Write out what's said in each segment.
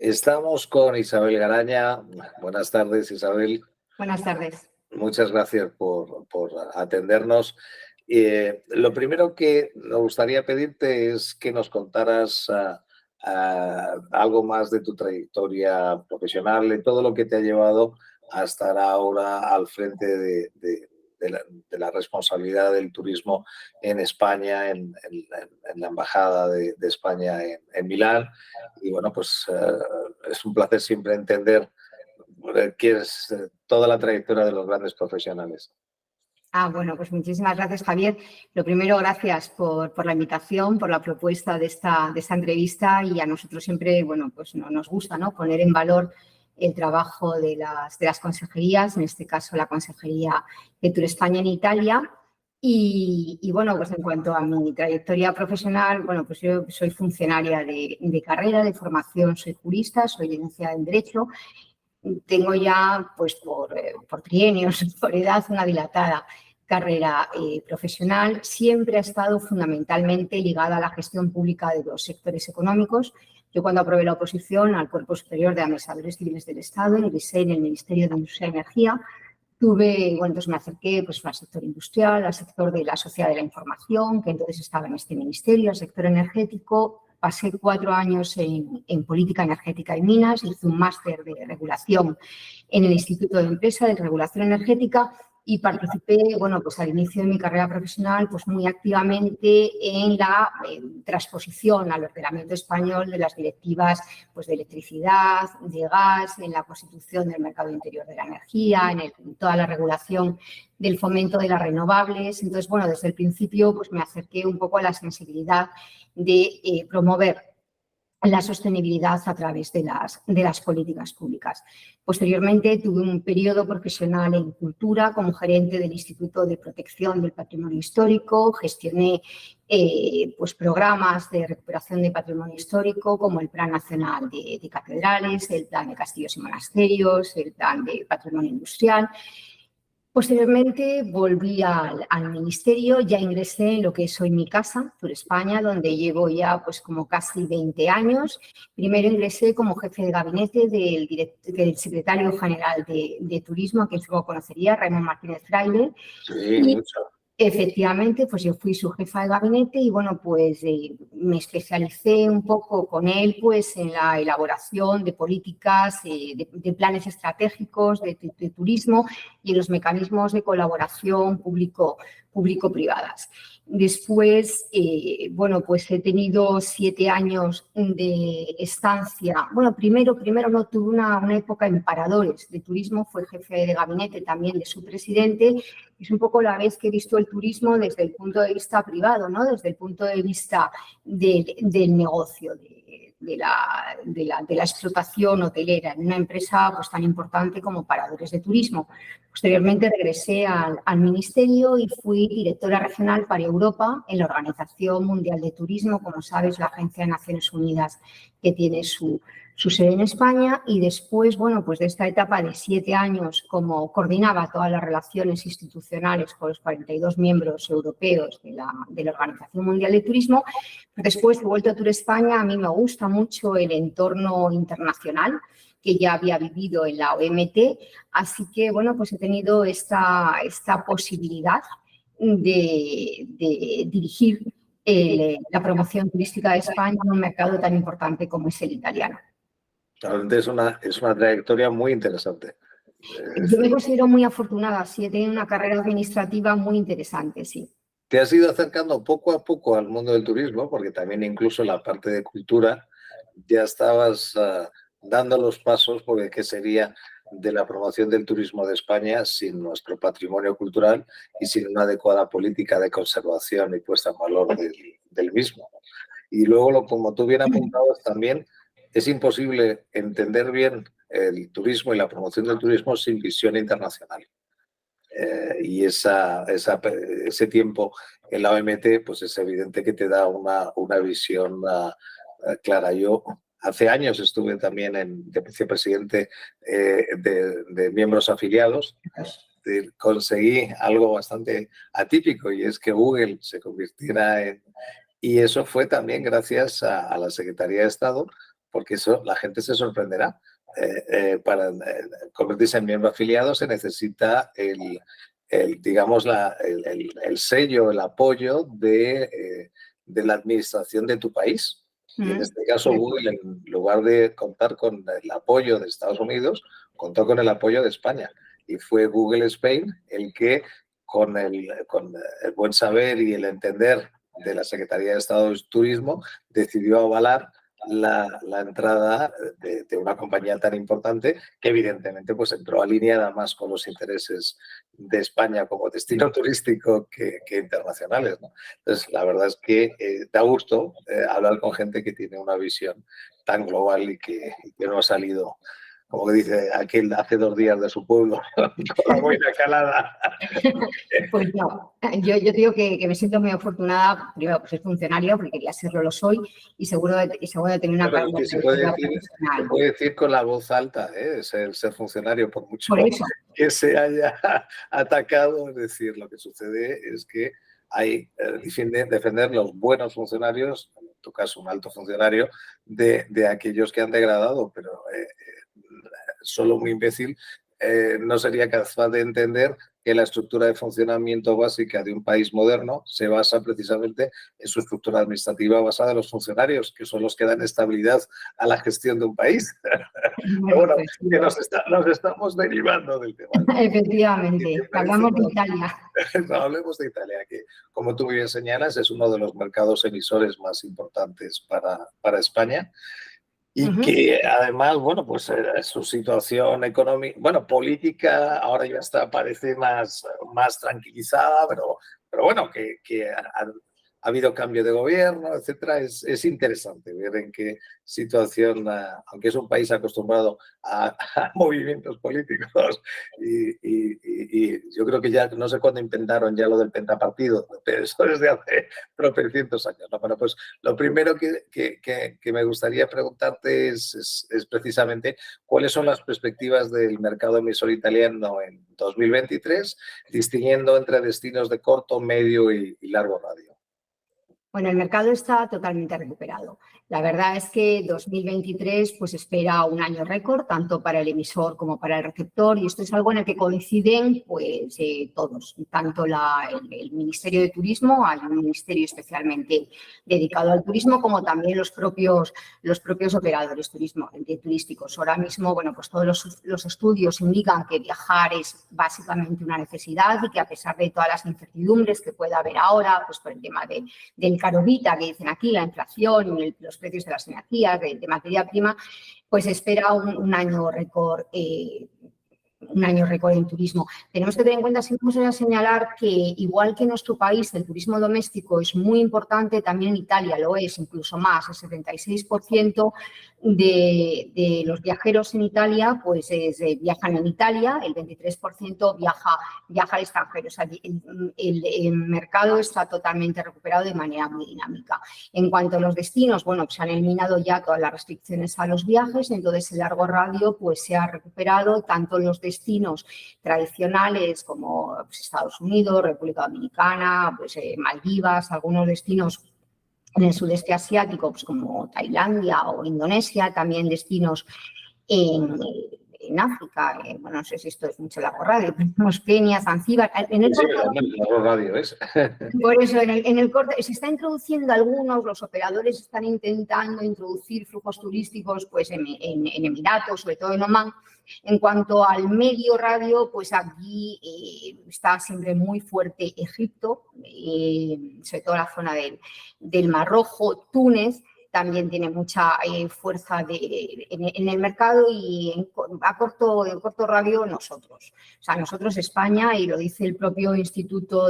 Estamos con Isabel Garaña. Buenas tardes, Isabel. Buenas tardes. Muchas gracias por atendernos. Lo primero que nos gustaría pedirte es que nos contaras algo más de tu trayectoria profesional, de todo lo que te ha llevado a estar ahora al frente de la responsabilidad del turismo en España, en la Embajada de España en Milán. Y bueno, pues es un placer siempre entender qué es toda la trayectoria de los grandes profesionales. Bueno, pues muchísimas gracias, Javier. Lo primero, gracias por la invitación, por la propuesta de esta entrevista, y a nosotros siempre, bueno, pues nos gusta, ¿no?, poner en valor el trabajo de las consejerías, en este caso la Consejería de Tour España en Italia. Y bueno, pues en cuanto a mi trayectoria profesional, bueno, pues yo soy funcionaria de carrera, de formación, soy jurista, soy licenciada en Derecho. Tengo ya, pues por trienios, por edad, una dilatada carrera profesional. Siempre ha estado fundamentalmente ligada a la gestión pública de los sectores económicos. Yo, cuando aprobé la oposición al Cuerpo Superior de Administradores Civiles del Estado, ingresé en el Ministerio de Industria y Energía. Entonces me acerqué pues al sector industrial, al sector de la sociedad de la información, que entonces estaba en este ministerio, al sector energético. Pasé 4 años en política energética y minas, hice un máster de regulación en el Instituto de Empresa de Regulación Energética y participé, bueno, pues al inicio de mi carrera profesional, pues muy activamente en la transposición al ordenamiento español de las directivas, pues de electricidad, de gas, en la constitución del mercado interior de la energía, en toda la regulación del fomento de las renovables. Entonces, bueno, desde el principio pues me acerqué un poco a la sensibilidad de promover la sostenibilidad a través de las políticas públicas. Posteriormente tuve un periodo profesional en cultura como gerente del Instituto de Protección del Patrimonio Histórico. Gestioné pues programas de recuperación de patrimonio histórico como el Plan Nacional de Catedrales, el Plan de Castillos y Monasterios, el Plan de Patrimonio Industrial. Posteriormente volví al ministerio, ya ingresé en lo que es hoy mi casa, Tour España, donde llevo ya pues como casi 20 años. Primero ingresé como jefe de gabinete del secretario general de Turismo, que luego conocería, Raymond Martínez Fraile. Sí, mucho. Efectivamente, pues yo fui su jefa de gabinete y, bueno, pues me especialicé un poco con él pues en la elaboración de políticas, de planes estratégicos de turismo y en los mecanismos de colaboración público-privadas. Después, bueno, pues he tenido 7 años de estancia. Bueno, primero no tuve una época en Paradores de Turismo, fue jefe de gabinete también de su presidente. Es un poco la vez que he visto el turismo desde el punto de vista privado, ¿no?, desde el punto de vista del negocio, de la explotación hotelera en una empresa pues tan importante como Paradores de Turismo. Posteriormente regresé al ministerio y fui directora regional para Europa en la Organización Mundial de Turismo, como sabes, la agencia de Naciones Unidas que tiene su sede en España. Y después, bueno, pues de esta etapa de 7 años como coordinaba todas las relaciones institucionales con los 42 miembros europeos de la Organización Mundial de Turismo, después he vuelto a Tour España. A mí me gusta mucho el entorno internacional que ya había vivido en la OMT, así que, bueno, pues he tenido esta posibilidad de dirigir la promoción turística de España en un mercado tan importante como es el italiano. Realmente es una trayectoria muy interesante. Yo me considero muy afortunada, sí, he tenido una carrera administrativa muy interesante, sí. Te has ido acercando poco a poco al mundo del turismo, porque también incluso la parte de cultura ya estabas dando los pasos, porque ¿qué sería de la promoción del turismo de España sin nuestro patrimonio cultural y sin una adecuada política de conservación y puesta en valor del mismo? Y luego, como tú bien apuntabas también, es imposible entender bien el turismo y la promoción del turismo sin visión internacional. Y ese tiempo en la OMT, pues es evidente que te da una visión clara. Yo hace años estuve también de vicepresidente de miembros afiliados. Conseguí algo bastante atípico, y es que Google se convirtiera en... Y eso fue también gracias a la Secretaría de Estado, porque eso la gente se sorprenderá. Para convertirse en miembro afiliado se necesita digamos, el sello, el apoyo de la administración de tu país. Y en este caso Google, en lugar de contar con el apoyo de Estados Unidos, contó con el apoyo de España. Y fue Google Spain el que, con el buen saber y el entender de la Secretaría de Estado de Turismo, decidió avalar la entrada de una compañía tan importante que evidentemente pues entró alineada más con los intereses de España como destino turístico que internacionales, ¿no? Entonces, la verdad es que da gusto hablar con gente que tiene una visión tan global y que no ha salido, como que dice aquel, hace 2 días de su pueblo, con la boina calada. Pues no, yo te digo que me siento muy afortunada. Primero, pues soy funcionario, porque quería serlo, lo soy, y seguro de tener una Pero es que se puede decir con la voz alta, ser funcionario, por mucho que se haya atacado. Es decir, lo que sucede es que hay defender los buenos funcionarios, en tu caso un alto funcionario, de aquellos que han degradado, pero solo un imbécil no sería capaz de entender que la estructura de funcionamiento básica de un país moderno se basa precisamente en su estructura administrativa basada en los funcionarios, que son los que dan estabilidad a la gestión de un país. Bueno, que nos estamos derivando del tema. Efectivamente, hablamos de Italia. No, hablemos de Italia, que como tú muy bien señalas es uno de los mercados emisores más importantes para España. Y que además, bueno, pues su situación económica, bueno, política, ahora ya parece más tranquilizada, pero bueno, que ha habido cambio de gobierno, etcétera. Es interesante ver en qué situación, aunque es un país acostumbrado a movimientos políticos y yo creo que ya no sé cuándo inventaron ya lo del pentapartido, pero eso es de hace tropecientos años, ¿no? Bueno, pues lo primero que me gustaría preguntarte es precisamente cuáles son las perspectivas del mercado emisor italiano en 2023, distinguiendo entre destinos de corto, medio y largo radio. Bueno, el mercado está totalmente recuperado. La verdad es que 2023 pues espera un año récord, tanto para el emisor como para el receptor, y esto es algo en el que coinciden pues todos, tanto el Ministerio de Turismo, hay un ministerio especialmente dedicado al turismo, como también los propios operadores turísticos. Ahora mismo, bueno, pues todos los estudios indican que viajar es básicamente una necesidad y que a pesar de todas las incertidumbres que pueda haber ahora, pues por el tema del carovita que dicen aquí, la inflación y los precios de las energías, de materia prima, pues espera un año récord. Un año récord en turismo. Tenemos que tener en cuenta, siempre vamos a señalar que igual que en nuestro país el turismo doméstico es muy importante, también en Italia lo es, incluso más. El 76% de los viajeros en Italia pues viajan en Italia, el 23% viaja al extranjero. O sea, el mercado está totalmente recuperado de manera muy dinámica. En cuanto a los destinos, bueno, se han eliminado ya todas las restricciones a los viajes, entonces el largo radio pues se ha recuperado tanto los destinos tradicionales como pues, Estados Unidos, República Dominicana, pues, Maldivas, algunos destinos en el sudeste asiático, pues, como Tailandia o Indonesia, también destinos en África, bueno, no sé si esto es mucho largo radio, tenemos Kenia, Zanzíbar. Largo radio es. Por eso, en el corto se está introduciendo los operadores están intentando introducir flujos turísticos pues en Emiratos, sobre todo en Omán. En cuanto al medio radio, pues aquí está siempre muy fuerte Egipto, sobre todo la zona del Mar Rojo, Túnez. También tiene mucha fuerza en el mercado y a corto radio nosotros. O sea, nosotros España, y lo dice el propio Instituto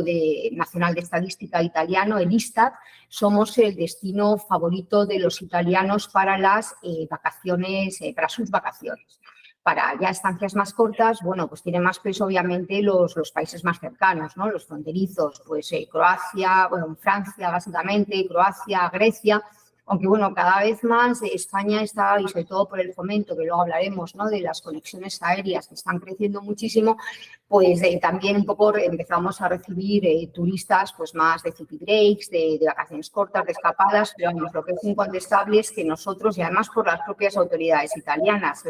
Nacional de Estadística italiano, el ISTAT, somos el destino favorito de los italianos para las vacaciones, para sus vacaciones. Para ya estancias más cortas, bueno, pues tiene más peso obviamente los países más cercanos, ¿no? Los fronterizos, pues Croacia, bueno, Francia básicamente, Croacia, Grecia, Aunque bueno, cada vez más España está, y sobre todo por el fomento, que luego hablaremos, ¿no?, de las conexiones aéreas que están creciendo muchísimo, pues también un poco empezamos a recibir turistas pues más de city breaks, de vacaciones cortas, de escapadas, pero vamos, lo que es incontestable es que nosotros, y además por las propias autoridades italianas,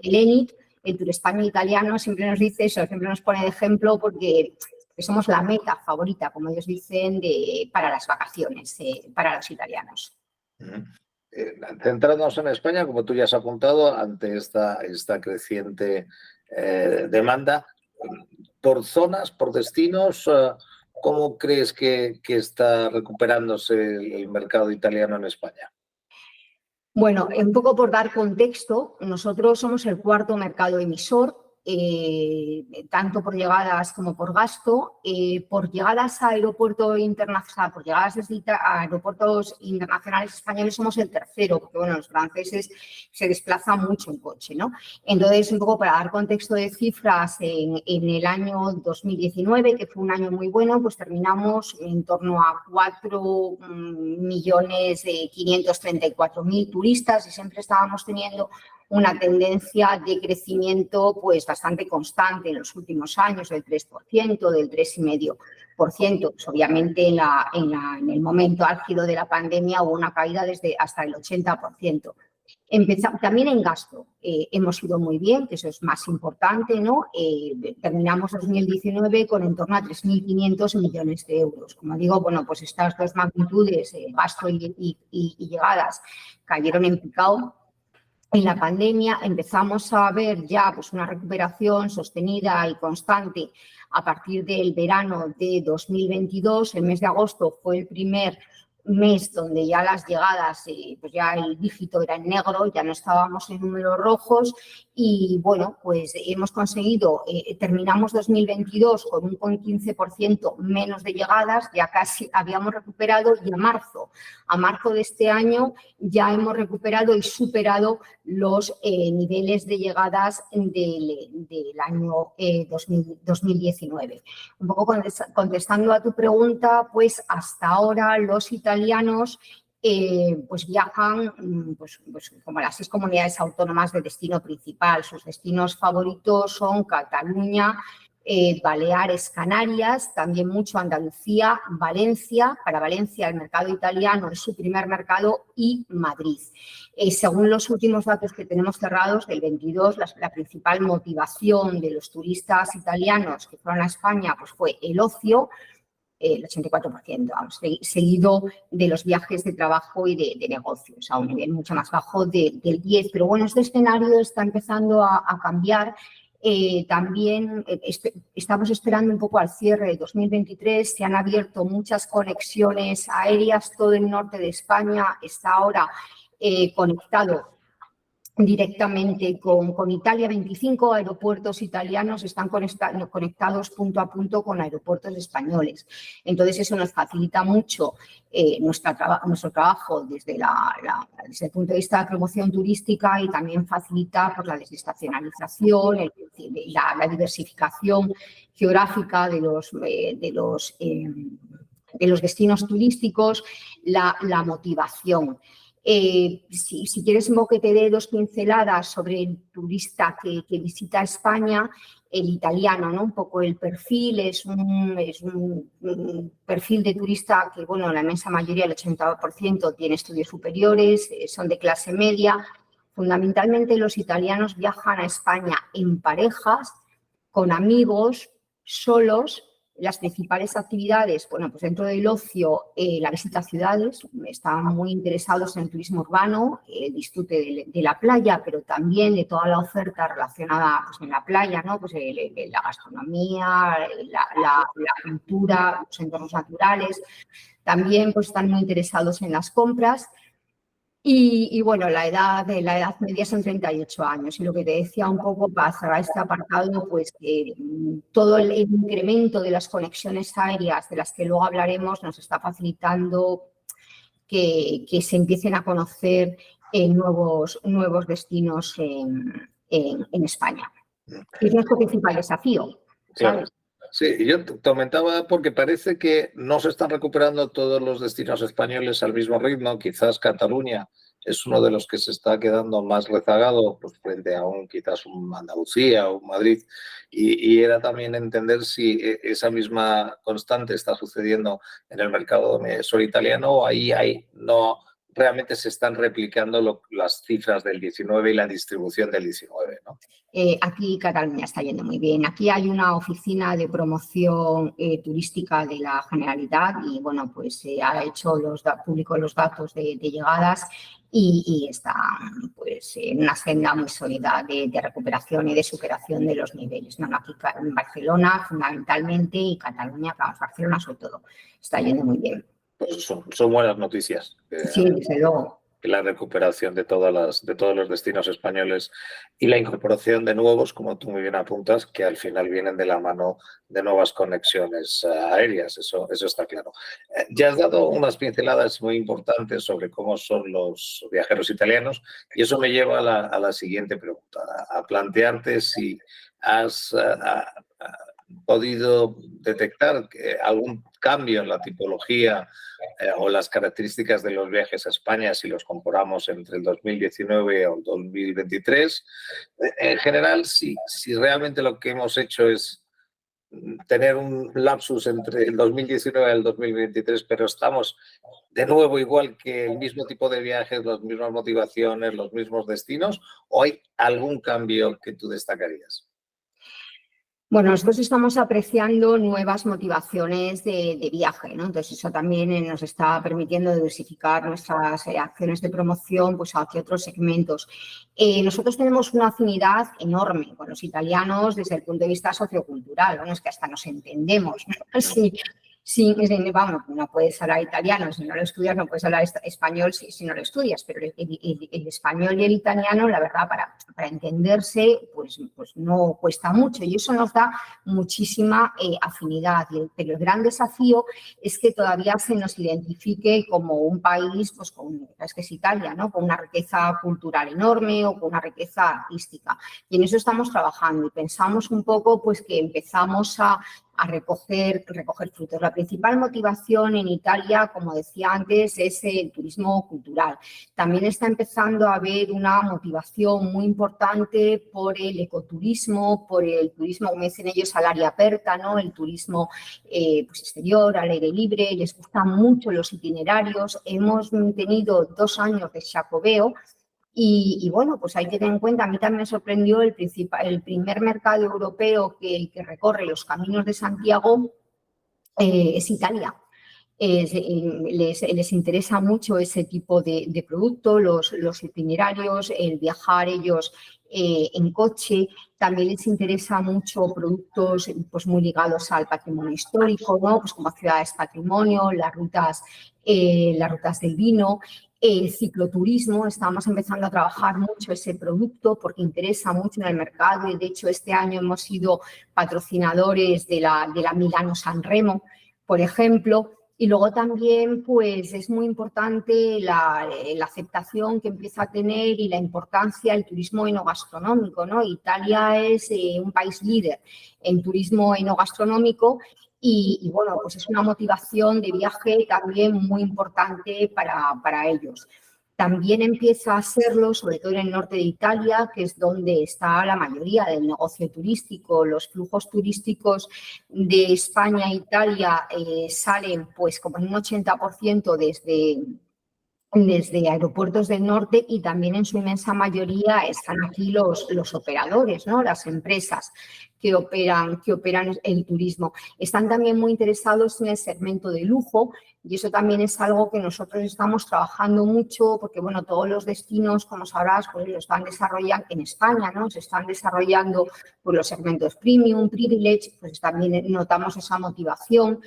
el ENIT, el Turespaña italiano, siempre nos dice eso, siempre nos pone de ejemplo porque somos la meta favorita, como ellos dicen, para las vacaciones, para los italianos. Centrándonos en España, como tú ya has apuntado, ante esta creciente demanda, por zonas, por destinos, ¿cómo crees que está recuperándose el mercado italiano en España? Bueno, un poco por dar contexto, nosotros somos el cuarto mercado emisor, tanto por llegadas como por gasto. Por llegadas a aeropuertos internacionales, por llegadas desde aeropuertos internacionales españoles somos el tercero, porque bueno, los franceses se desplazan mucho en coche, ¿no? Entonces, un poco para dar contexto de cifras, en el año 2019, que fue un año muy bueno, pues terminamos en torno a 4.534.000 turistas y siempre estábamos teniendo una tendencia de crecimiento pues bastante constante en los últimos años, del 3%, del 3,5%. Pues, obviamente en el momento álgido de la pandemia hubo una caída hasta el 80%. También en gasto hemos ido muy bien, que eso es más importante, ¿no? Terminamos 2019 con en torno a 3.500 millones de euros. Como digo, bueno, pues estas dos magnitudes, gasto y llegadas, cayeron en picado. En la pandemia empezamos a ver ya pues una recuperación sostenida y constante a partir del verano de 2022. El mes de agosto fue el primer mes donde ya las llegadas, pues ya el dígito era en negro, ya no estábamos en números rojos y bueno, pues hemos conseguido, terminamos 2022 con un 15% menos de llegadas, ya casi habíamos recuperado y a marzo de este año ya hemos recuperado y superado los niveles de llegadas del año 2019. Un poco contestando a tu pregunta, pues hasta ahora los italianos pues viajan pues como las 6 comunidades autónomas de destino principal. Sus destinos favoritos son Cataluña, Baleares, Canarias, también mucho Andalucía, Valencia. Para Valencia el mercado italiano es su primer mercado y Madrid. Según los últimos datos que tenemos cerrados del 22, la principal motivación de los turistas italianos que fueron a España pues fue el ocio, el 84%, vamos, seguido de los viajes de trabajo y de negocios, a un nivel mucho más bajo del 10%. Pero bueno, este escenario está empezando a cambiar. También estamos esperando un poco al cierre de 2023. Se han abierto muchas conexiones aéreas. Todo el norte de España está ahora conectado directamente con Italia. 25 aeropuertos italianos están conectados punto a punto con aeropuertos españoles. Entonces, eso nos facilita mucho nuestro trabajo desde el punto de vista de promoción turística y también facilita pues, la desestacionalización, la diversificación geográfica de los destinos turísticos, la motivación. Si quieres que te dé 2 pinceladas sobre el turista que visita España, el italiano, ¿no? Un poco el perfil es un perfil de turista que, bueno, la inmensa mayoría, el 80%, tiene estudios superiores, son de clase media. Fundamentalmente los italianos viajan a España en parejas, con amigos, solos. Las principales actividades, bueno, pues dentro del ocio, la visita a ciudades, están muy interesados en el turismo urbano, el disfrute de la playa, pero también de toda la oferta relacionada pues, en la playa, ¿no? Pues la gastronomía, la cultura, los entornos naturales. También pues, están muy interesados en las compras. Y bueno, la edad media son 38 años. Y lo que te decía un poco para cerrar este apartado, pues todo el incremento de las conexiones aéreas, de las que luego hablaremos, nos está facilitando que se empiecen a conocer nuevos destinos en España. Y es nuestro principal desafío, ¿sabes? Sí, yo te comentaba porque parece que no se están recuperando todos los destinos españoles al mismo ritmo. Quizás Cataluña es uno de los que se está quedando más rezagado, pues, frente a quizás un Andalucía o un Madrid. Y era también entender si esa misma constante está sucediendo en el mercado sur italiano o ahí no realmente se están replicando las cifras del 19 y la distribución del 19, ¿no? Aquí Cataluña está yendo muy bien. Aquí hay una oficina de promoción turística de la Generalitat y, bueno, pues ha hecho público los datos de llegadas y está, pues, en una senda muy sólida de recuperación y de superación de los niveles, ¿no? Aquí en Barcelona fundamentalmente y Cataluña, vamos, Barcelona sobre todo, está yendo muy bien. Pues son buenas noticias. Sí, desde luego. La recuperación de todos los destinos españoles y la incorporación de nuevos, como tú muy bien apuntas, que al final vienen de la mano de nuevas conexiones aéreas, eso está claro. Ya has dado unas pinceladas muy importantes sobre cómo son los viajeros italianos y eso me lleva a la siguiente pregunta, a plantearte si has podido detectar algún cambio en la tipología o las características de los viajes a España si los comparamos entre el 2019 o el 2023. En general, si realmente lo que hemos hecho es tener un lapsus entre el 2019 y el 2023, pero estamos de nuevo igual que el mismo tipo de viajes, las mismas motivaciones, los mismos destinos, ¿o hay algún cambio que tú destacarías? Bueno, nosotros estamos apreciando nuevas motivaciones de viaje, ¿no? Entonces, eso también nos está permitiendo diversificar nuestras acciones de promoción, pues, hacia otros segmentos. Nosotros tenemos una afinidad enorme con los italianos desde el punto de vista sociocultural, bueno, es que hasta nos entendemos, ¿no? Sí, vamos, no puedes hablar italiano si no lo estudias, no puedes hablar español si no lo estudias, pero el español y el italiano, la verdad, para entenderse, pues no cuesta mucho y eso nos da muchísima afinidad. Pero el gran desafío es que todavía se nos identifique como un país, pues es que es Italia, ¿no? Con una riqueza cultural enorme o con una riqueza artística. Y en eso estamos trabajando y pensamos un poco, pues, que empezamos a recoger frutos. La principal motivación en Italia, como decía antes, es el turismo cultural. También está empezando a haber una motivación muy importante por el ecoturismo, por el turismo, como dicen ellos, al aria aperta, ¿no? El turismo pues exterior, al aire libre. Les gustan mucho los itinerarios. Hemos tenido 2 años de Xacobeo. Y bueno, pues hay que tener en cuenta, a mí también me sorprendió el primer mercado europeo que recorre los caminos de Santiago es Italia. Les interesa mucho ese tipo de producto, los itinerarios, el viajar ellos en coche. También les interesa mucho productos, pues, muy ligados al patrimonio histórico, ¿no? Pues como ciudades patrimonio, las rutas del vino. El cicloturismo, estamos empezando a trabajar mucho ese producto porque interesa mucho en el mercado y de hecho este año hemos sido patrocinadores de la Milano-San Remo, por ejemplo. Y luego también, pues, es muy importante la aceptación que empieza a tener y la importancia del turismo enogastronómico, ¿no? Italia es un país líder en turismo enogastronómico y, bueno, pues es una motivación de viaje también muy importante para ellos. También empieza a serlo, sobre todo en el norte de Italia, que es donde está la mayoría del negocio turístico. Los flujos turísticos de España e Italia salen, pues, como en un 80% desde aeropuertos del norte y también en su inmensa mayoría están aquí los operadores, ¿no? Las empresas que operan el turismo. Están también muy interesados en el segmento de lujo y eso también es algo que nosotros estamos trabajando mucho porque, bueno, todos los destinos, como sabrás, pues lo están desarrollando en España, ¿no? Se están desarrollando pues, los segmentos premium, privilege, pues también notamos esa motivación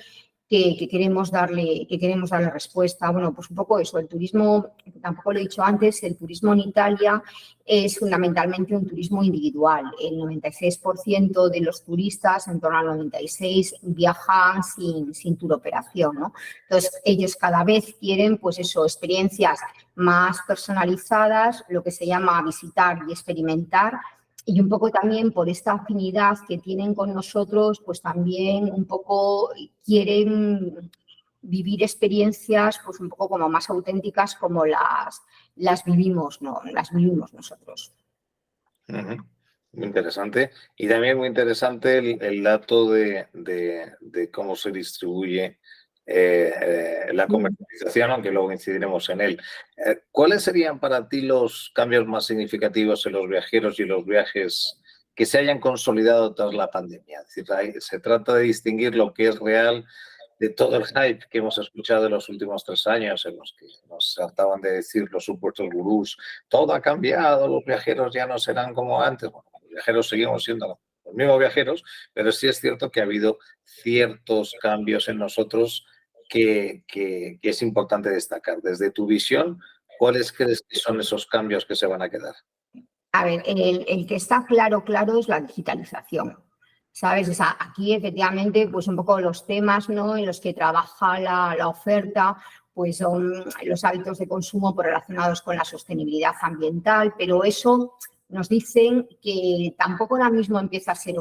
que queremos darle respuesta. Bueno, pues un poco eso, el turismo, tampoco lo he dicho antes, el turismo en Italia es fundamentalmente un turismo individual. El 96% de los turistas, en torno al 96%, viajan sin tour operación, ¿no? Entonces, ellos cada vez quieren, pues eso, experiencias más personalizadas, lo que se llama visitar y experimentar. Y un poco también por esta afinidad que tienen con nosotros, pues también un poco quieren vivir experiencias pues un poco como más auténticas como las vivimos, ¿no? Las vivimos nosotros. Muy interesante. Y también muy interesante el dato de cómo se distribuye la comercialización, aunque luego incidiremos en él. ¿Cuáles serían para ti los cambios más significativos en los viajeros y los viajes que se hayan consolidado tras la pandemia? Es decir, se trata de distinguir lo que es real de todo el hype que hemos escuchado en los últimos 3 años, en los que nos trataban de decir los supuestos gurús, todo ha cambiado, los viajeros ya no serán como antes. Bueno, los viajeros seguimos siendo los mismos viajeros, pero sí es cierto que ha habido ciertos cambios en nosotros que es importante destacar. Desde tu visión, ¿cuáles crees que son esos cambios que se van a quedar? A ver, el que está claro es la digitalización. ¿Sabes? O sea, aquí efectivamente, pues un poco los temas, ¿no?, en los que trabaja la oferta, pues son los hábitos de consumo relacionados con la sostenibilidad ambiental, pero eso nos dicen que tampoco ahora mismo empieza a ser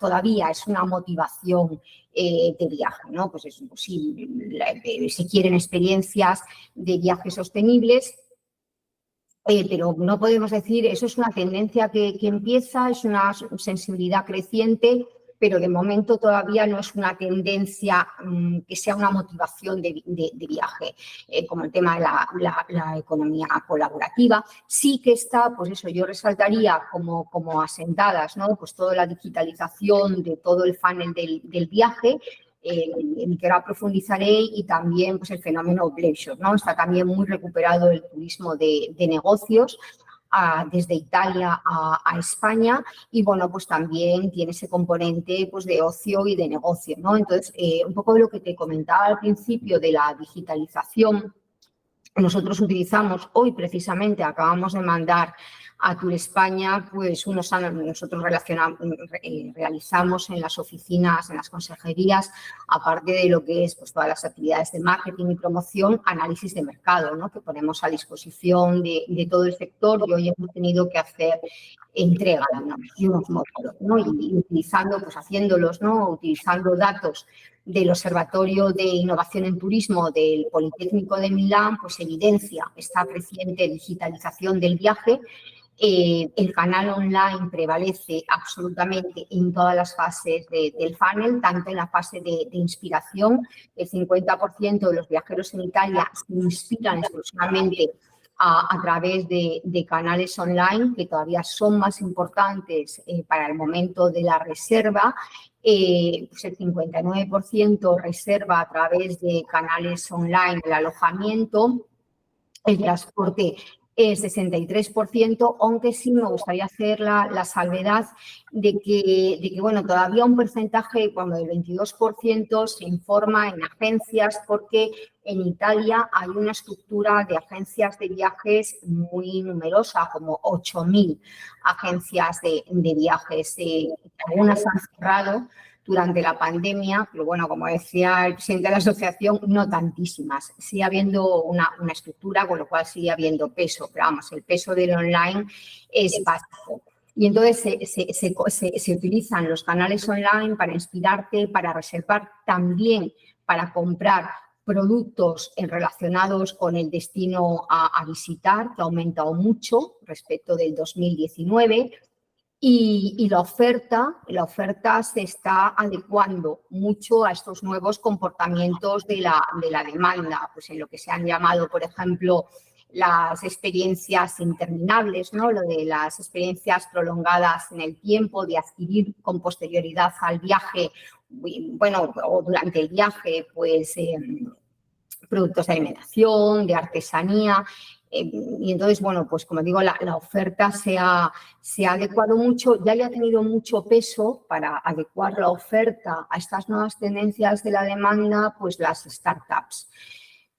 todavía es una motivación de viaje, ¿no? Pues es imposible, si quieren experiencias de viajes sostenibles. Pero no podemos decir, eso es una tendencia que empieza, es una sensibilidad creciente, pero de momento todavía no es una tendencia que sea una motivación de viaje, como el tema de la economía colaborativa. Sí que está, pues eso, yo resaltaría como asentadas, ¿no? Pues toda la digitalización de todo el funnel del viaje, en que ahora profundizaré, y también pues el fenómeno leisure, ¿no? Está también muy recuperado el turismo de negocios desde Italia a España, y bueno, pues también tiene ese componente pues de ocio y de negocio, ¿no? Entonces, un poco de lo que te comentaba al principio de la digitalización, nosotros utilizamos hoy precisamente, acabamos de mandar a Tour España, pues nosotros realizamos en las oficinas, en las consejerías, aparte de lo que es pues todas las actividades de marketing y promoción, análisis de mercado, ¿no?, que ponemos a disposición de todo el sector, y hoy hemos tenido que hacer entrega de unos módulos, ¿no?, y utilizando, pues haciéndolos, ¿no?, utilizando datos del Observatorio de Innovación en Turismo del Politécnico de Milán, pues evidencia esta creciente digitalización del viaje. El canal online prevalece absolutamente en todas las fases del funnel, tanto en la fase de inspiración. El 50% de los viajeros en Italia se inspiran exclusivamente a través de canales online, que todavía son más importantes para el momento de la reserva. Pues el 59% reserva a través de canales online el alojamiento. El transporte es 63%, aunque sí me gustaría hacer la salvedad de que, bueno, todavía un porcentaje, cuando el 22% se informa en agencias, porque en Italia hay una estructura de agencias de viajes muy numerosa, como 8.000 agencias de viajes. Algunas han cerrado durante la pandemia, pero bueno, como decía el presidente de la asociación, no tantísimas. Sigue habiendo una estructura, con lo cual sigue habiendo peso, pero vamos, el peso del online es básico. Y entonces se utilizan los canales online para inspirarte, para reservar, también para comprar productos relacionados con el destino a visitar, que ha aumentado mucho respecto del 2019. Y la oferta se está adecuando mucho a estos nuevos comportamientos de la demanda, pues en lo que se han llamado, por ejemplo, las experiencias interminables, ¿no?, lo de las experiencias prolongadas en el tiempo, de adquirir con posterioridad al viaje, bueno, o durante el viaje, pues productos de alimentación, de artesanía. Y entonces, bueno, pues como digo, la oferta se ha adecuado mucho. Ya ha tenido mucho peso para adecuar la oferta a estas nuevas tendencias de la demanda, pues las startups,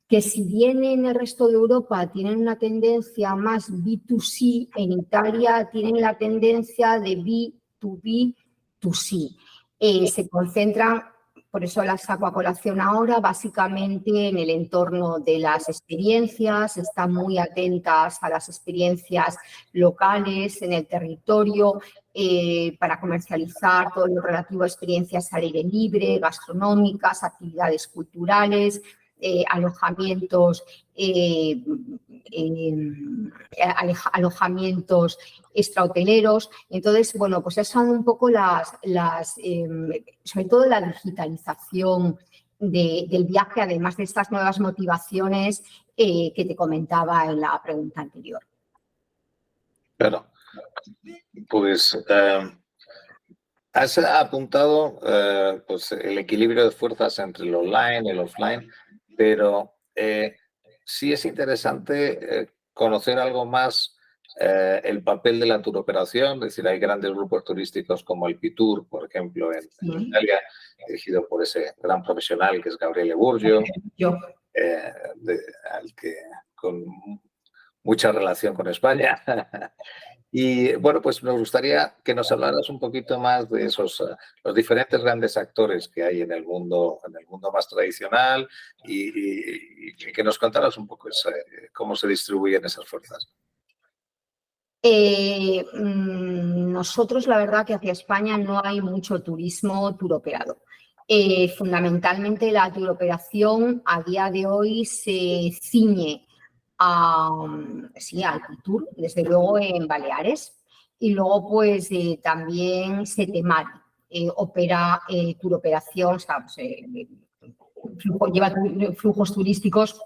que si bien en el resto de Europa tienen una tendencia más B2C, en Italia tienen la tendencia de B2B2C. Se concentran por eso las saco a colación ahora, básicamente en el entorno de las experiencias, están muy atentas a las experiencias locales, en el territorio, para comercializar todo lo relativo a experiencias al aire libre, gastronómicas, actividades culturales, alojamientos, alojamientos extrahoteleros. Entonces, bueno, pues esas son un poco sobre todo la digitalización del viaje, además de estas nuevas motivaciones que te comentaba en la pregunta anterior. Claro, pues has apuntado pues el equilibrio de fuerzas entre el online y el offline, pero sí es interesante conocer algo más el papel de la turoperación. Es decir, hay grandes grupos turísticos como el Pitur, por ejemplo, en Italia, dirigido por ese gran profesional que es Gabriele Burgio, al que con mucha relación con España. Y bueno, pues nos gustaría que nos hablaras un poquito más de esos los diferentes grandes actores que hay en el mundo más tradicional y que nos contaras un poco cómo se distribuyen esas fuerzas. Nosotros, la verdad, que hacia España no hay mucho turismo turoperado. Fundamentalmente la turoperación a día de hoy se ciñe al Pitur, desde luego en Baleares, y luego pues también Setemari opera turoperación, o sea, pues, lleva flujos turísticos.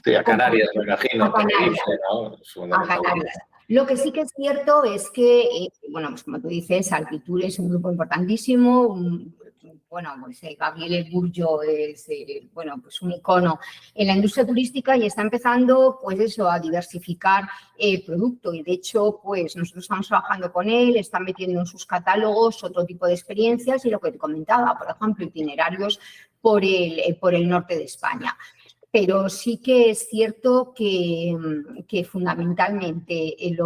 Sí, a Canarias, me imagino. A Canarias. ¿No? A Canarias. Lo que sí que es cierto es que, bueno, pues como tú dices, Alpitur es un grupo importantísimo. Bueno, pues Gabriele Burgio es, bueno, pues un icono en la industria turística y está empezando, pues eso, a diversificar el producto. Y de hecho, pues nosotros estamos trabajando con él, están metiendo en sus catálogos otro tipo de experiencias y lo que te comentaba, por ejemplo, itinerarios por el norte de España. Pero sí que es cierto que fundamentalmente en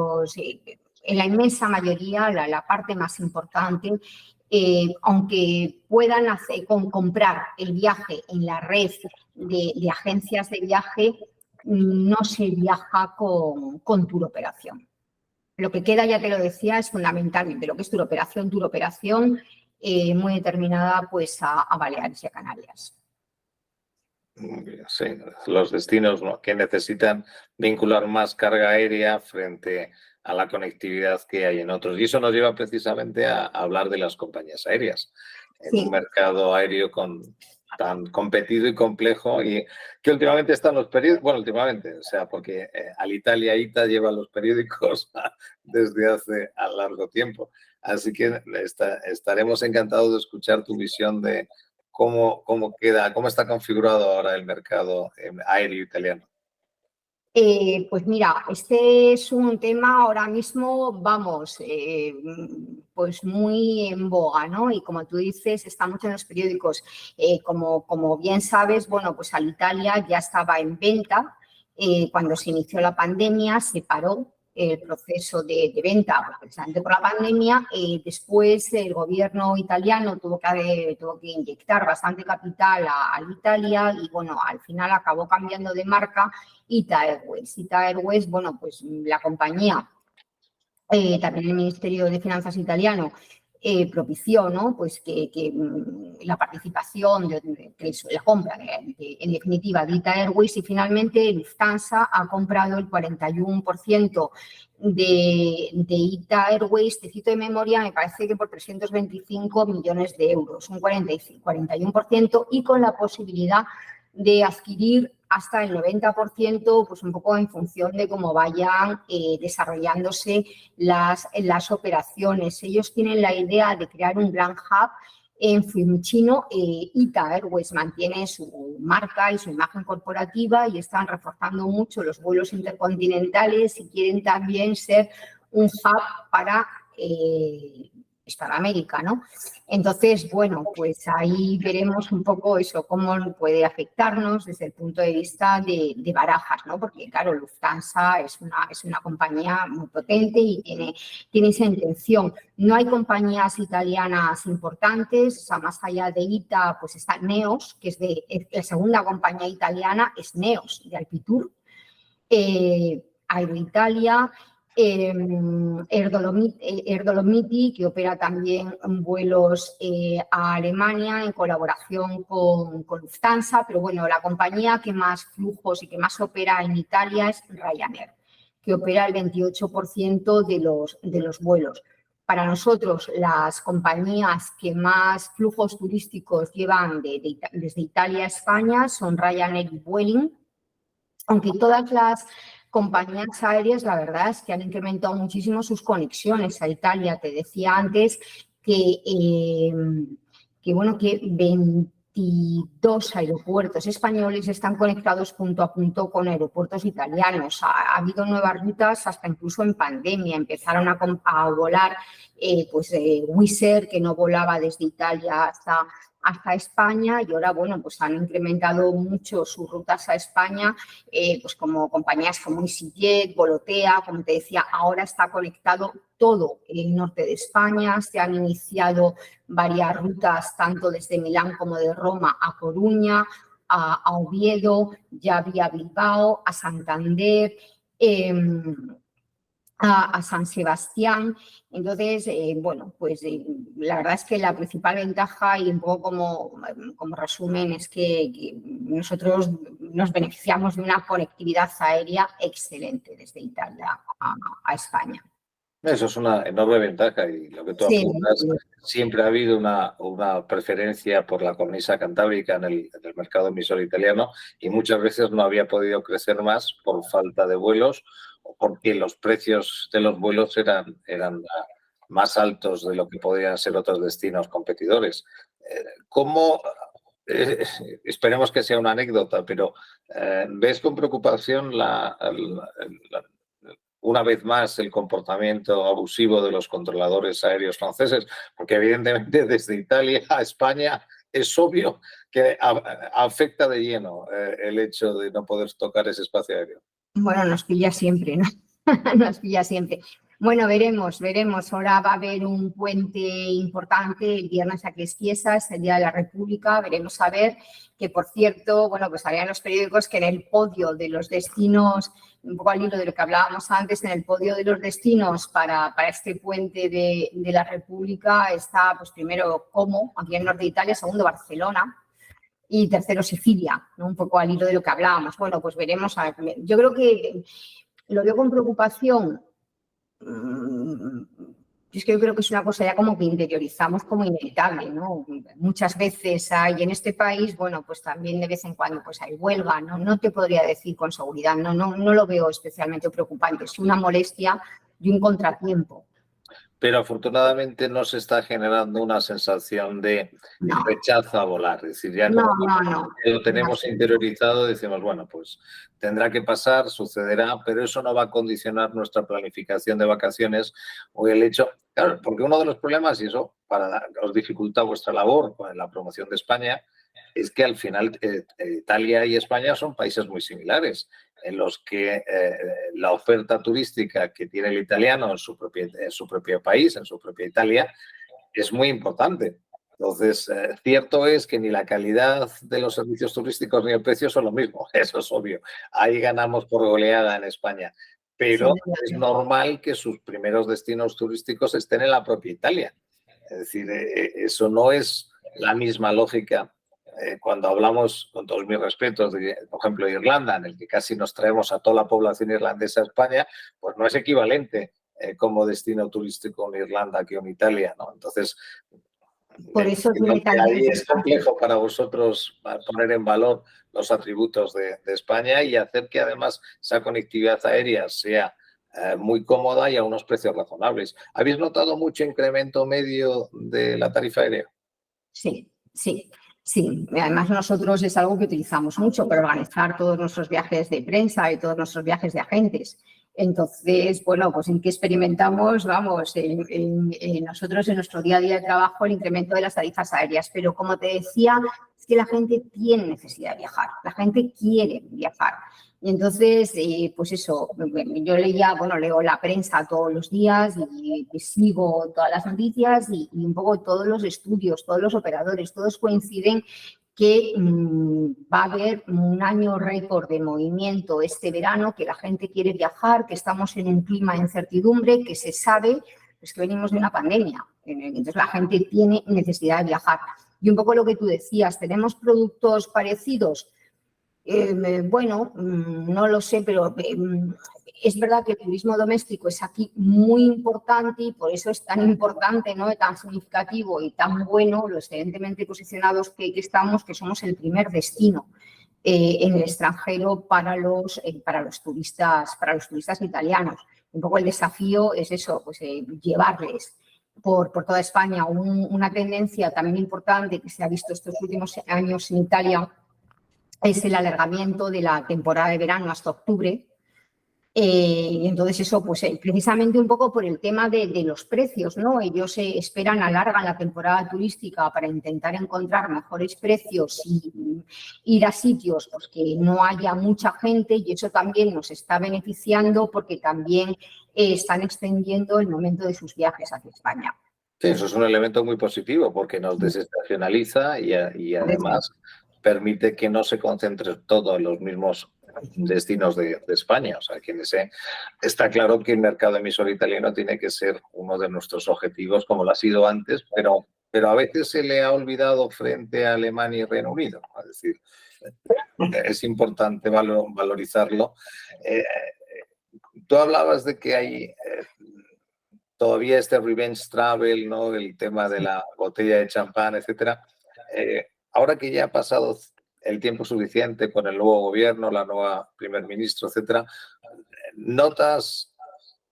la inmensa mayoría, la parte más importante, aunque puedan comprar el viaje en la red de agencias de viaje, no se viaja con turoperación. Lo que queda, ya te lo decía, es fundamentalmente lo que es turoperación muy determinada pues a Baleares y a Canarias. Sí, los destinos que necesitan vincular más carga aérea frente a la conectividad que hay en otros. Y eso nos lleva precisamente a hablar de las compañías aéreas. En un mercado aéreo tan competido y complejo y que últimamente están los periódicos, bueno, últimamente, o sea, porque Alitalia ITA lleva los periódicos desde hace largo tiempo. Así que estaremos encantados de escuchar tu visión de cómo está configurado ahora el mercado aéreo italiano. Pues mira, este es un tema ahora mismo, vamos, pues muy en boga, ¿no? Y como tú dices, está mucho en los periódicos. Como bien sabes, bueno, pues Alitalia ya estaba en venta. Cuando se inició la pandemia, se paró el proceso de venta, precisamente por la pandemia. Después el gobierno italiano tuvo que inyectar bastante capital a Alitalia y, bueno, al final acabó cambiando de marca ITA Airways. ITA Airways, bueno, pues la compañía, también el Ministerio de Finanzas italiano, propició, ¿no? Pues que la participación, la compra, en definitiva, de ITA Airways, y finalmente Lufthansa ha comprado el 41% de ITA Airways, te cito de memoria, me parece que por 325 millones de euros, un 41%, y con la posibilidad de adquirir hasta el 90%, pues un poco en función de cómo vayan desarrollándose las operaciones. Ellos tienen la idea de crear un gran hub en Fiumicino. ITA Airways mantiene su marca y su imagen corporativa y están reforzando mucho los vuelos intercontinentales y quieren también ser un hub para Hispanoamérica, ¿no? Entonces, bueno, pues ahí veremos un poco eso, cómo puede afectarnos desde el punto de vista de Barajas, ¿no? Porque, claro, Lufthansa es una compañía muy potente y tiene esa intención. No hay compañías italianas importantes, o sea, más allá de ITA, pues está Neos, que es la segunda compañía italiana, es Neos, de Alpitur, Aeroitalia, Air Dolomiti, que opera también vuelos a Alemania en colaboración con Lufthansa, pero bueno, la compañía que más flujos y que más opera en Italia es Ryanair, que opera el 28% de los vuelos. Para nosotros, las compañías que más flujos turísticos llevan desde Italia a España son Ryanair y Vueling, aunque todas las compañías aéreas, la verdad es que han incrementado muchísimo sus conexiones a Italia. Te decía antes que 22 aeropuertos españoles están conectados punto a punto con aeropuertos italianos. Ha habido nuevas rutas hasta incluso en pandemia. Empezaron a volar Wizz Air, que no volaba desde Italia hasta España, y ahora, bueno, pues han incrementado mucho sus rutas a España, pues como compañías como EasyJet, Volotea, como te decía, ahora está conectado todo el norte de España. Se han iniciado varias rutas, tanto desde Milán como de Roma a Coruña, a Oviedo, ya vía Bilbao, a Santander, a San Sebastián. Entonces, bueno, pues la verdad es que la principal ventaja, y un poco como resumen, es que nosotros nos beneficiamos de una conectividad aérea excelente desde Italia a España. Eso es una enorme ventaja y lo que tú Sí, apuntas, sí. siempre ha habido una preferencia por la cornisa cantábrica en el mercado emisor italiano y muchas veces no había podido crecer más por falta de vuelos o porque los precios de los vuelos eran más altos de lo que podían ser otros destinos competidores. ¿Cómo, esperemos que sea una anécdota, pero ves con preocupación una vez más el comportamiento abusivo de los controladores aéreos franceses? Porque evidentemente desde Italia a España es obvio que afecta de lleno el hecho de no poder tocar ese espacio aéreo. Bueno, nos pilla siempre, ¿no? Nos pilla siempre. Bueno, veremos. Ahora va a haber un puente importante el viernes, aquí es Fiesta, es el Día de la República. Veremos a ver, que por cierto, bueno, pues había en los periódicos que en el podio de los destinos, un poco al hilo de lo que hablábamos antes, en el podio de los destinos para este puente de la República está, pues primero, Como, aquí en el norte de Italia, segundo, Barcelona, y tercero, Sicilia, ¿no? Un poco al hilo de lo que hablábamos. Bueno, pues veremos. A ver. Yo creo que lo veo con preocupación. Es que yo creo que es una cosa ya como que interiorizamos como inevitable, ¿no? Muchas veces hay en este país, bueno, pues también de vez en cuando pues hay huelga, ¿no? No te podría decir con seguridad, no lo veo especialmente preocupante, es una molestia y un contratiempo. Pero afortunadamente no se está generando una sensación de rechazo a volar. Es decir, ya como lo tenemos interiorizado, decimos, bueno, pues tendrá que pasar, sucederá, pero eso no va a condicionar nuestra planificación de vacaciones o el hecho, claro, porque uno de los problemas, y eso os dificulta vuestra labor con la promoción de España, es que al final Italia y España son países muy similares, en los que la oferta turística que tiene el italiano en su propio país, en su propia Italia, es muy importante. Entonces, cierto es que ni la calidad de los servicios turísticos ni el precio son lo mismo, eso es obvio. Ahí ganamos por goleada en España, pero es normal que sus primeros destinos turísticos estén en la propia Italia. Es decir, eso no es la misma lógica. Cuando hablamos, con todos mis respetos, de, por ejemplo, Irlanda, en el que casi nos traemos a toda la población irlandesa a España, pues no es equivalente como destino turístico en Irlanda que en Italia, ¿no? Entonces, por eso ahí es complejo para vosotros poner en valor los atributos de España y hacer que además esa conectividad aérea sea muy cómoda y a unos precios razonables. ¿Habéis notado mucho incremento medio de la tarifa aérea? Sí. Además, nosotros es algo que utilizamos mucho para organizar todos nuestros viajes de prensa y todos nuestros viajes de agentes. Entonces, bueno, pues ¿en qué experimentamos? Vamos, nosotros en nuestro día a día de trabajo el incremento de las tarifas aéreas. Pero como te decía, es que la gente tiene necesidad de viajar, la gente quiere viajar. Y entonces, pues eso, yo leo la prensa todos los días y sigo todas las noticias y un poco todos los estudios, todos los operadores, todos coinciden que va a haber un año récord de movimiento este verano, que la gente quiere viajar, que estamos en un clima de incertidumbre, que se sabe pues, que venimos de una pandemia. Entonces la gente tiene necesidad de viajar. Y un poco lo que tú decías, ¿tenemos productos parecidos? Bueno, no lo sé, pero es verdad que el turismo doméstico es aquí muy importante y por eso es tan importante, ¿no? Tan significativo y tan bueno, lo excelentemente posicionados que estamos, que somos el primer destino en el extranjero para los turistas italianos. Un poco el desafío es eso, pues llevarles por toda España una tendencia también importante que se ha visto estos últimos años en Italia, es el alargamiento de la temporada de verano hasta octubre. Y entonces eso, pues precisamente un poco por el tema de los precios, ¿no? Ellos alargan la temporada turística para intentar encontrar mejores precios y ir a sitios pues, que no haya mucha gente, y eso también nos está beneficiando porque también están extendiendo el momento de sus viajes hacia España. Sí, eso es un elemento muy positivo porque nos desestacionaliza y además permite que no se concentre todo en los mismos destinos de España. O sea, está claro que el mercado emisor italiano tiene que ser uno de nuestros objetivos, como lo ha sido antes, pero a veces se le ha olvidado frente a Alemania y Reino Unido. Es decir, es importante valorizarlo. Tú hablabas de que hay todavía este revenge travel, ¿no? El tema de la botella de champán, etcétera. Ahora que ya ha pasado el tiempo suficiente con el nuevo gobierno, la nueva primer ministro, etcétera, ¿notas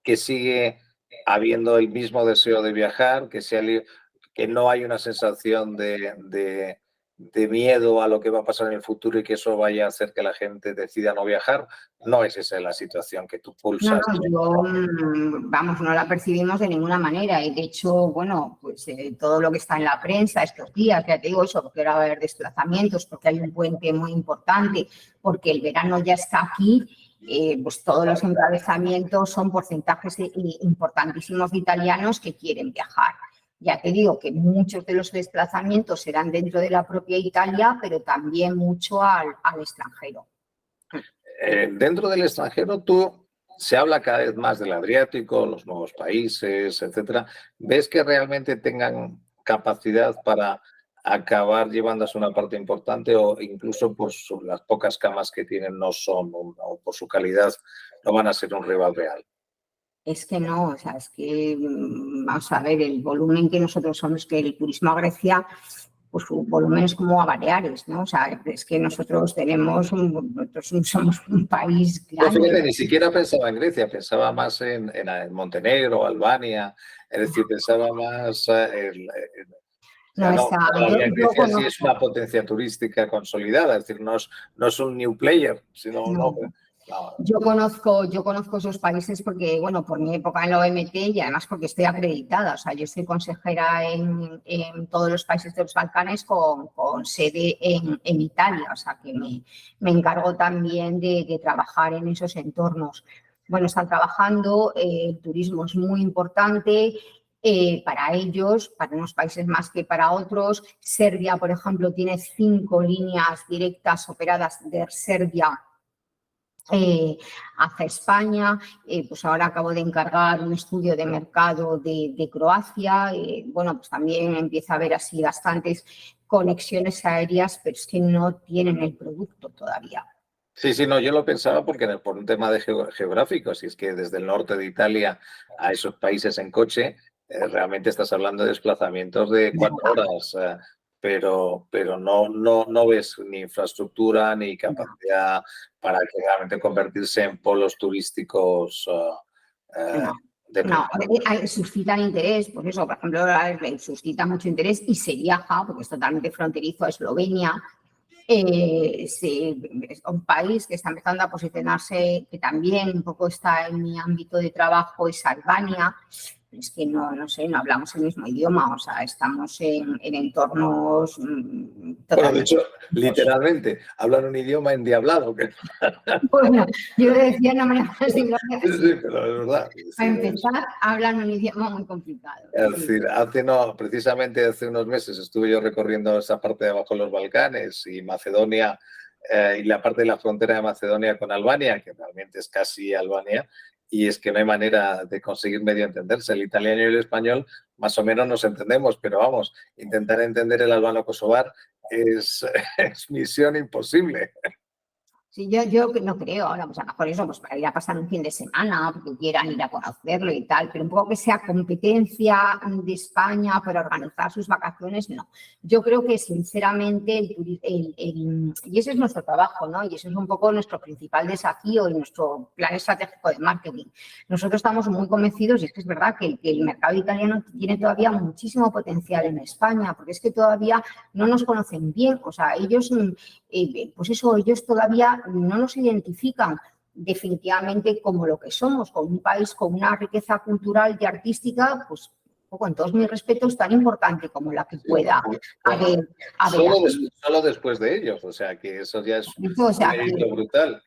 que sigue habiendo el mismo deseo de viajar, que no hay una sensación de miedo a lo que va a pasar en el futuro y que eso vaya a hacer que la gente decida no viajar? No es esa la situación que tú pulsas. No la percibimos de ninguna manera. Y de hecho, bueno, pues todo lo que está en la prensa estos días, ya te digo eso, porque ahora va a haber desplazamientos, porque hay un puente muy importante, porque el verano ya está aquí. Pues todos los encabezamientos son porcentajes importantísimos de italianos que quieren viajar. Ya te digo que muchos de los desplazamientos serán dentro de la propia Italia, pero también mucho al extranjero. Dentro del extranjero, se habla cada vez más del Adriático, los nuevos países, etcétera. ¿Ves que realmente tengan capacidad para acabar llevándose una parte importante o incluso por las pocas camas que tienen o por su calidad no van a ser un rival real? Es que no, o sea, es que, vamos a ver, el volumen que nosotros somos, que el turismo a Grecia, pues su volumen es como a Baleares, ¿no? O sea, es que nosotros somos un país grande. Fíjate, ni siquiera pensaba en Grecia, pensaba más en Montenegro, Albania, es decir, pensaba más Grecia sí es una potencia turística consolidada, es decir, no es un new player, sino no. Yo conozco esos países porque, bueno, por mi época en la OMT y además porque estoy acreditada. O sea, yo soy consejera en todos los países de los Balcanes con sede en Italia. O sea, que me encargo también de trabajar en esos entornos. Bueno, están trabajando, el turismo es muy importante para ellos, para unos países más que para otros. Serbia, por ejemplo, tiene 5 líneas directas operadas de Serbia hacia España. Pues ahora acabo de encargar un estudio de mercado de Croacia. Bueno, pues también empieza a haber así bastantes conexiones aéreas, pero es que no tienen el producto todavía. Sí, no, yo lo pensaba por un tema de geográfico, si es que desde el norte de Italia a esos países en coche, realmente estás hablando de desplazamientos de 4 horas, pero no ves ni infraestructura ni capacidad para que realmente convertirse en polos turísticos. Suscitan interés, pues eso, por ejemplo, suscita mucho interés y se viaja, porque es totalmente fronterizo a Eslovenia. Es un país que está empezando a posicionarse, que también un poco está en mi ámbito de trabajo, es Albania. Es que no sé, no hablamos el mismo idioma, o sea, estamos en entornos Bueno, de totalmente hecho, distintos. literalmente, hablan un idioma endiablado. Bueno, yo lo decía de una manera más Sí, divertida. pero es verdad. Para empezar, hablan un idioma muy complicado. Es decir, precisamente hace unos meses estuve yo recorriendo esa parte de abajo de los Balcanes y Macedonia y la parte de la frontera de Macedonia con Albania, que realmente es casi Albania, y es que no hay manera de conseguir medio entenderse. El italiano y el español más o menos nos entendemos, pero vamos, intentar entender el albano-kosovar es, es misión imposible. Sí, yo no creo, ahora pues a lo mejor eso, pues para ir a pasar un fin de semana, porque quieran ir a conocerlo y tal, pero un poco que sea competencia de España para organizar sus vacaciones, no. Yo creo que sinceramente, y ese es nuestro trabajo, ¿no? Y ese es un poco nuestro principal desafío y nuestro plan estratégico de marketing. Nosotros estamos muy convencidos, y es que es verdad que el mercado italiano tiene todavía muchísimo potencial en España, porque es que todavía no nos conocen bien, o sea, ellos, pues eso, ellos todavía no nos identifican definitivamente como lo que somos, como un país con una riqueza cultural y artística, pues con todos mis respetos, tan importante como la que pueda haber. Solo después de ellos, o sea que eso ya es O sea, un mérito brutal.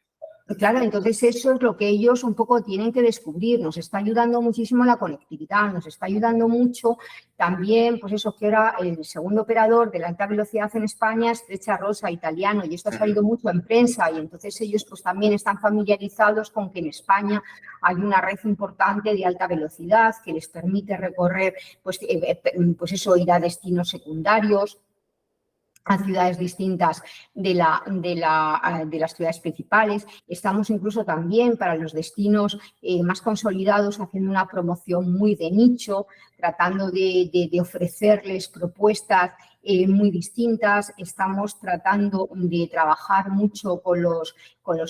Claro, entonces eso es lo que ellos un poco tienen que descubrir. Nos está ayudando muchísimo la conectividad, nos está ayudando mucho también, pues eso que era el segundo operador de la alta velocidad en España, Estrecha Rosa, italiano, y esto ha salido mucho en prensa y entonces ellos pues también están familiarizados con que en España hay una red importante de alta velocidad que les permite recorrer, pues eso, ir a destinos secundarios, a ciudades distintas de las ciudades principales. Estamos incluso también para los destinos más consolidados haciendo una promoción muy de nicho, tratando de ofrecerles propuestas muy distintas. Estamos tratando de trabajar mucho con los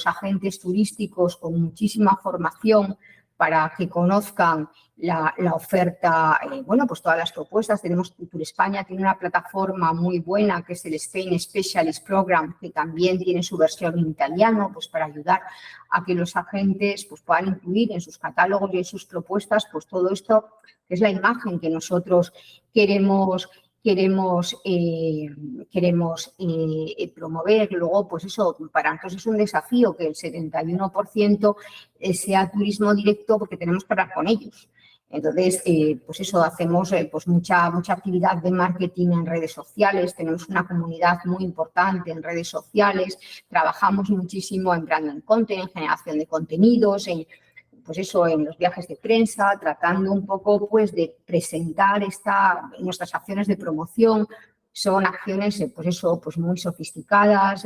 agentes turísticos, con muchísima formación para que conozcan la oferta, pues todas las propuestas. Tenemos Cultura España, tiene una plataforma muy buena que es el Spain Specialist Program, que también tiene su versión en italiano, pues para ayudar a que los agentes pues, puedan incluir en sus catálogos y en sus propuestas pues todo esto, que es la imagen que nosotros queremos promover. Luego, pues eso, para nosotros es un desafío que el 71% sea turismo directo porque tenemos que hablar con ellos. Entonces, pues eso, hacemos pues mucha actividad de marketing en redes sociales, tenemos una comunidad muy importante en redes sociales, trabajamos muchísimo en branding content, en generación de contenidos, pues eso, en los viajes de prensa, tratando un poco pues de presentar nuestras acciones de promoción. Son acciones, pues eso, pues muy sofisticadas,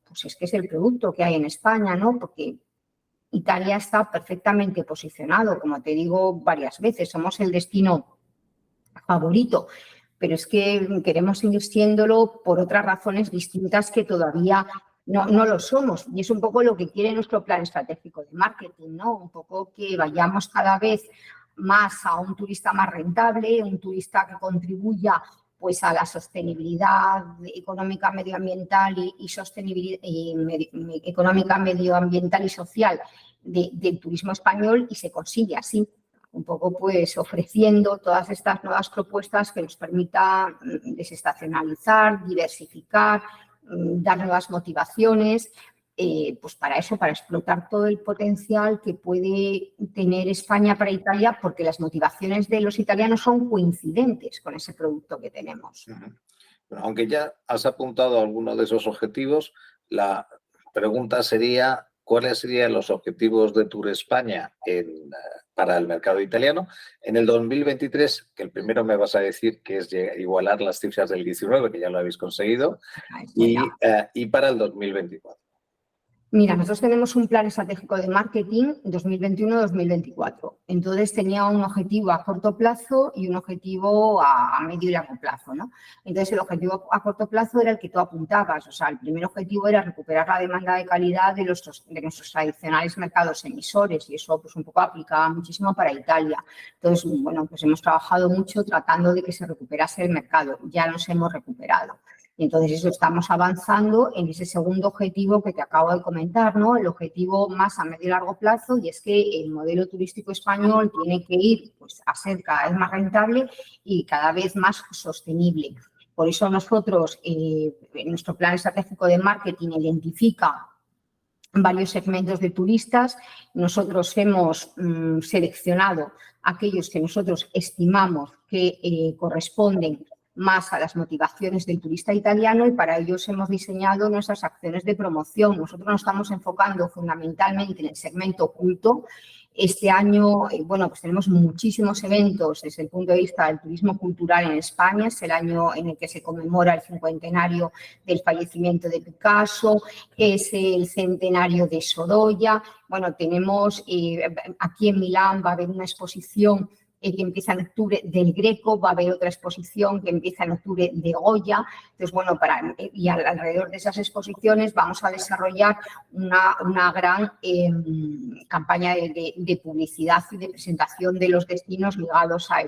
pues es que es el producto que hay en España, ¿no? Porque Italia está perfectamente posicionado, como te digo varias veces, somos el destino favorito, pero es que queremos seguir siéndolo por otras razones distintas que todavía no lo somos. Y es un poco lo que quiere nuestro plan estratégico de marketing, ¿no? Un poco que vayamos cada vez más a un turista más rentable, un turista que contribuya pues a la sostenibilidad económica, medioambiental y sostenibilidad económica, medioambiental y social del turismo español, y se consigue así, un poco pues ofreciendo todas estas nuevas propuestas que nos permita desestacionalizar, diversificar, dar nuevas motivaciones, pues para eso, para explotar todo el potencial que puede tener España para Italia, porque las motivaciones de los italianos son coincidentes con ese producto que tenemos. Aunque ya has apuntado a alguno de esos objetivos, la pregunta sería, ¿cuáles serían los objetivos de Tour España para el mercado italiano en el 2023? Que el primero me vas a decir que es igualar las cifras del 19, que ya lo habéis conseguido, y para el 2024. Mira, nosotros tenemos un plan estratégico de marketing 2021-2024. Entonces tenía un objetivo a corto plazo y un objetivo a medio y largo plazo, ¿no? Entonces el objetivo a corto plazo era el que tú apuntabas. O sea, el primer objetivo era recuperar la demanda de calidad de nuestros tradicionales mercados emisores, y eso pues un poco aplicaba muchísimo para Italia. Entonces, bueno, pues hemos trabajado mucho tratando de que se recuperase el mercado. Ya nos hemos recuperado. Y entonces eso estamos avanzando en ese segundo objetivo que te acabo de comentar, ¿no? El objetivo más a medio y largo plazo, y es que el modelo turístico español tiene que ir pues, a ser cada vez más rentable y cada vez más sostenible. Por eso nosotros, nuestro plan estratégico de marketing identifica varios segmentos de turistas. Nosotros hemos seleccionado aquellos que nosotros estimamos que corresponden más a las motivaciones del turista italiano y para ellos hemos diseñado nuestras acciones de promoción. Nosotros nos estamos enfocando fundamentalmente en el segmento culto. Este año, bueno, pues tenemos muchísimos eventos desde el punto de vista del turismo cultural en España. Es el año en el que se conmemora el 50º del fallecimiento de Picasso, es el centenario de Sorolla. Bueno, tenemos aquí en Milán va a haber una exposición que empieza en octubre del Greco, va a haber otra exposición que empieza en octubre de Goya. Entonces, bueno, y alrededor de esas exposiciones vamos a desarrollar una gran campaña de publicidad y de presentación de los destinos ligados a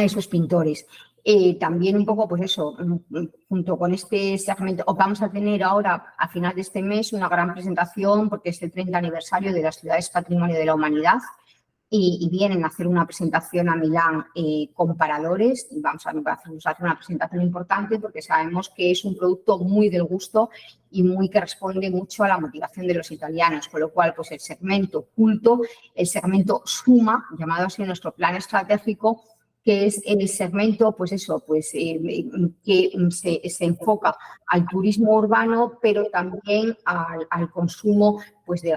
esos pintores. También un poco, pues eso, junto con este segmento, vamos a tener ahora, a final de este mes, una gran presentación porque es el 30 aniversario de las ciudades Patrimonio de la Humanidad y vienen a hacer una presentación a Milán con paradores y vamos a hacer una presentación importante porque sabemos que es un producto muy del gusto y muy que responde mucho a la motivación de los italianos, con lo cual, pues el segmento culto, el segmento suma, llamado así en nuestro plan estratégico, que es el segmento, pues eso, pues que se enfoca al turismo urbano, pero también al consumo pues de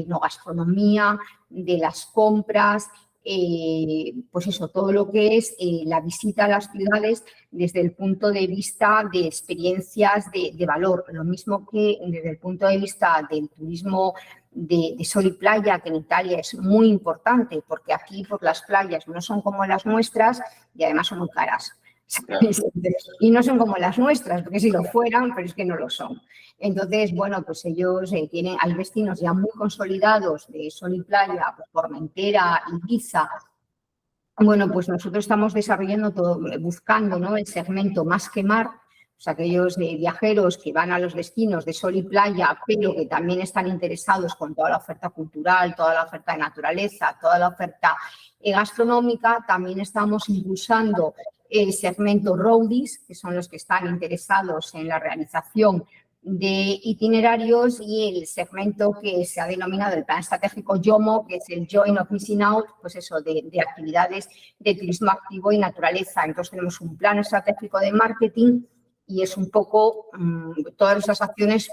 gastronomía, de las compras, pues eso, todo lo que es la visita a las ciudades desde el punto de vista de experiencias de valor, lo mismo que desde el punto de vista del turismo de sol y playa, que en Italia es muy importante, porque aquí pues, las playas no son como las nuestras y además son muy caras. Y no son como las nuestras, porque si lo fueran, pero es que no lo son. Entonces, bueno, pues ellos hay destinos ya muy consolidados de sol y playa, pues Formentera, Ibiza. Bueno, pues nosotros estamos desarrollando todo, buscando, ¿no?, el segmento más que mar, o sea, aquellos viajeros que van a los destinos de sol y playa, pero que también están interesados con toda la oferta cultural, toda la oferta de naturaleza, toda la oferta gastronómica. También estamos impulsando el segmento roadies, que son los que están interesados en la realización de itinerarios, y el segmento que se ha denominado el plan estratégico YOMO, que es el Join of Missing Out, pues eso, de actividades de turismo activo y naturaleza. Entonces tenemos un plan estratégico de marketing y es un poco, todas esas acciones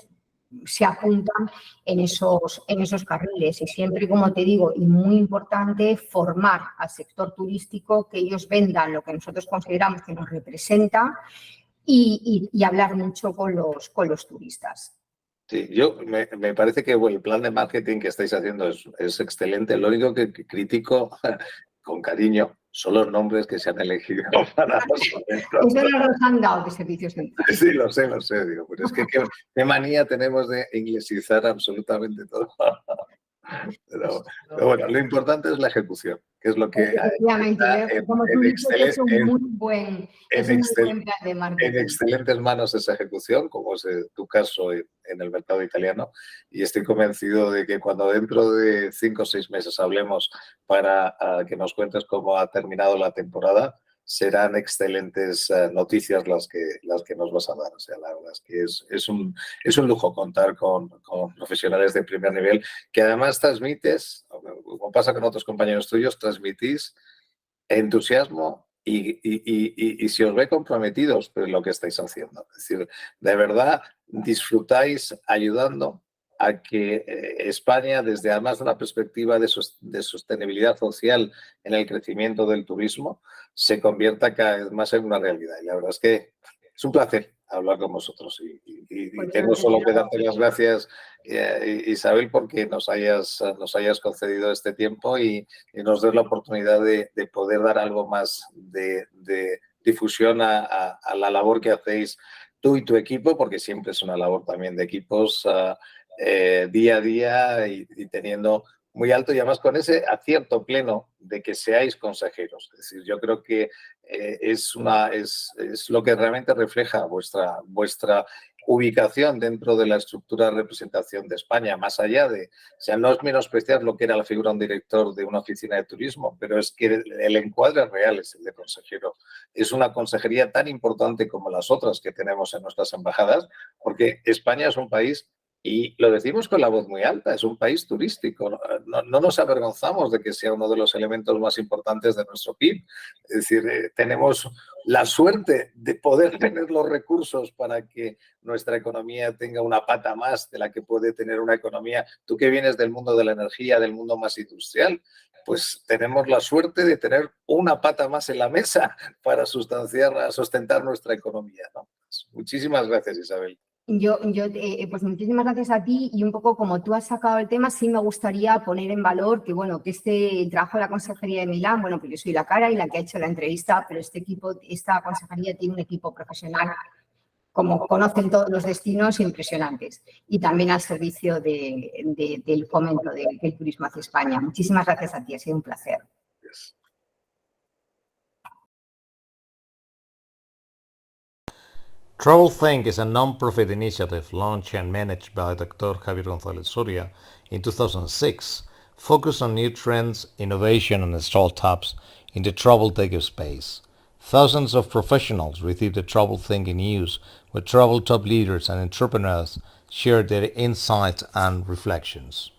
se apuntan en esos carriles. Y siempre, como te digo, y muy importante, formar al sector turístico, que ellos vendan lo que nosotros consideramos que nos representa y hablar mucho con los turistas. Sí, me parece que el plan de marketing que estáis haciendo es excelente. Lo único que critico con cariño son los nombres que se han elegido para los eventos. Eso no nos han dado de servicios centrales. Sí, lo sé. Digo, pero es que qué manía tenemos de inglesizar absolutamente todo. Pero bueno, lo importante es la ejecución, que es lo que Efectivamente, como tú dices, es un muy buen plan de marketing. En excelentes manos esa ejecución, como es tu caso en el mercado italiano, y estoy convencido de que cuando dentro de 5 o 6 meses hablemos para que nos cuentes cómo ha terminado la temporada, serán excelentes noticias las que nos vas a dar. O sea, la verdad es que es un lujo contar con profesionales de primer nivel que además transmites, como pasa con otros compañeros tuyos, transmitís entusiasmo y se os ve comprometidos en lo que estáis haciendo. Es decir, de verdad disfrutáis ayudando a que España, desde además de una perspectiva de sostenibilidad social en el crecimiento del turismo, se convierta cada vez más en una realidad. Y la verdad es que es un placer hablar con vosotros y tengo solo que darte las gracias, Isabel, porque nos hayas concedido este tiempo y nos des la oportunidad de poder dar algo más de difusión a la labor que hacéis tú y tu equipo, porque siempre es una labor también de equipos día a día y teniendo muy alto y además con ese acierto pleno de que seáis consejeros. Es decir, yo creo que es lo que realmente refleja vuestra ubicación dentro de la estructura de representación de España, más allá de, o sea, no es menospreciar lo que era la figura de un director de una oficina de turismo, pero es que el encuadre real es el de consejero. Es una consejería tan importante como las otras que tenemos en nuestras embajadas, porque España es un país, y lo decimos con la voz muy alta, es un país turístico. No nos avergonzamos de que sea uno de los elementos más importantes de nuestro PIB. Es decir, tenemos la suerte de poder tener los recursos para que nuestra economía tenga una pata más de la que puede tener una economía. Tú que vienes del mundo de la energía, del mundo más industrial, pues tenemos la suerte de tener una pata más en la mesa para sustentar nuestra economía, ¿no? Pues muchísimas gracias, Isabel. Pues muchísimas gracias a ti y un poco como tú has sacado el tema, sí me gustaría poner en valor que, bueno, que este trabajo de la Consejería de Milán, bueno, pues yo soy la cara y la que ha hecho la entrevista, pero esta consejería tiene un equipo profesional, como conocen todos los destinos, impresionantes y también al servicio del fomento del turismo hacia España. Muchísimas gracias a ti, ha sido un placer. Yes. TravelThink is a non-profit initiative launched and managed by Dr. Javier González Soria in 2006, focused on new trends, innovation, and startups in the travel tech space. Thousands of professionals receive the TravelThink news, where travel top leaders and entrepreneurs share their insights and reflections.